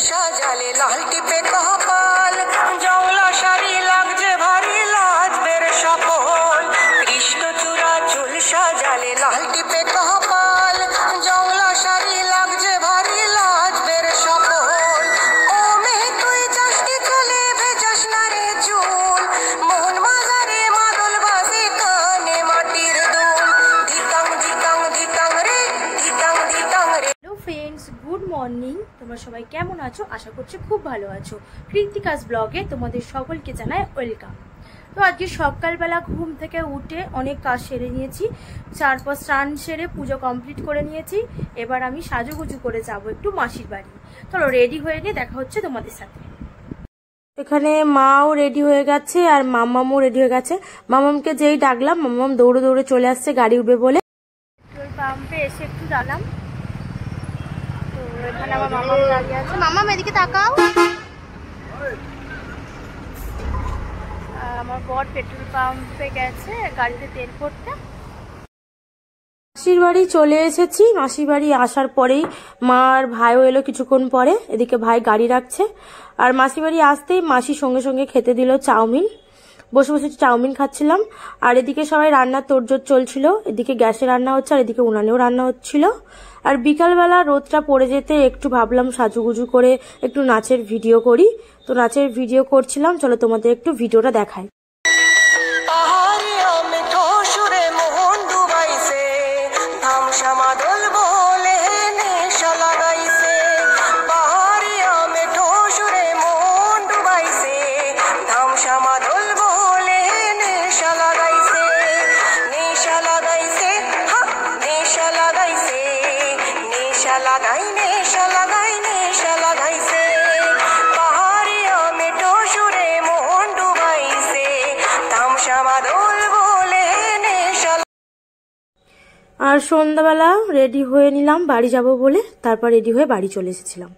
সাজালে লাল টিপে কপাল, জংলা শাড়ি লাগছে ভারী লাজবের সকল। কৃষ্ণচূড়া চুল সাজালে লাল টিপে কপাল, জংলা শাড়ি লাগছে ভারী লাজবের সকল। ও মেয়ে তুই চাষটি চলে ভেজাস না রে চুল, মোহন বাজারে মাদল বাজে কানে মাটির দুল। ধিতাং ধিতাং ধিতাং রে, ধিতাং ধিতাং রে। Hello friends, good morning. তোমরা সবাই কেমন আছো? আশা করছি খুব ভালো আছো। কৃত্তিকাস ব্লগে তোমাদের সকলকে জানাই ওয়েলকাম। তো আজকে সকালবেলা ঘুম থেকে উঠে অনেক কাজ সেরে নিয়েছি, তারপর স্নান সেরে পুজো কমপ্লিট করে নিয়েছি। এবার আমি সাজুগুজু করে যাব একটু মাসির বাড়ি। চলো রেডি হয়ে গিয়ে দেখা হচ্ছে তোমাদের সাথে। এখানে মাও রেডি হয়ে গেছে আর মাম্মামও রেডি হয়ে গেছে। মাম্মামকে যেই ডাকলাম মাম্মাম দৌড়ে দৌড়ে চলে আসছে গাড়ি উঠবে বলে। পেট্রোল পাম্পে এসে একটু দাঁড়ালাম। তো এখানে আমার মাম্মাম দাঁড়িয়ে আছে। মাম্মাম এদিকে তাকাও। আমার বর পেট্রোল পাম্পে গেছে গাড়িতে তেল ভরতে। মাসির বাড়ি চলে এসেছি। মাসির বাড়ি আসার পরেই মা আর ভাইও এলো কিছুক্ষণ পরে। এদিকে ভাই গাড়ি রাখছে। আর মাসির বাড়ি আসতেই মাসির সঙ্গে সঙ্গে খেতে দিল চাউমিন। বসে বসে চাউমিন খাচ্ছিলাম। আর এদিকে সবাই রান্নার তোড়জোড় চলছিল। এদিকে গ্যাসে রান্না হচ্ছে আর এদিকে উনানেও রান্না হচ্ছিল। আর বিকালবেলা রোদটা পড়ে যেতে একটু ভাবলাম সাজুগুজু করে একটু নাচের ভিডিও করি। তো নাচের ভিডিও করছিলাম, চলো তোমাদের একটু ভিডিওটা দেখাই। আর সন্ধ্যাবেলা রেডি হয়ে নিলাম বাড়ি যাব বলে, তারপর রেডি হয়ে বাড়ি চলে এসেছিলাম।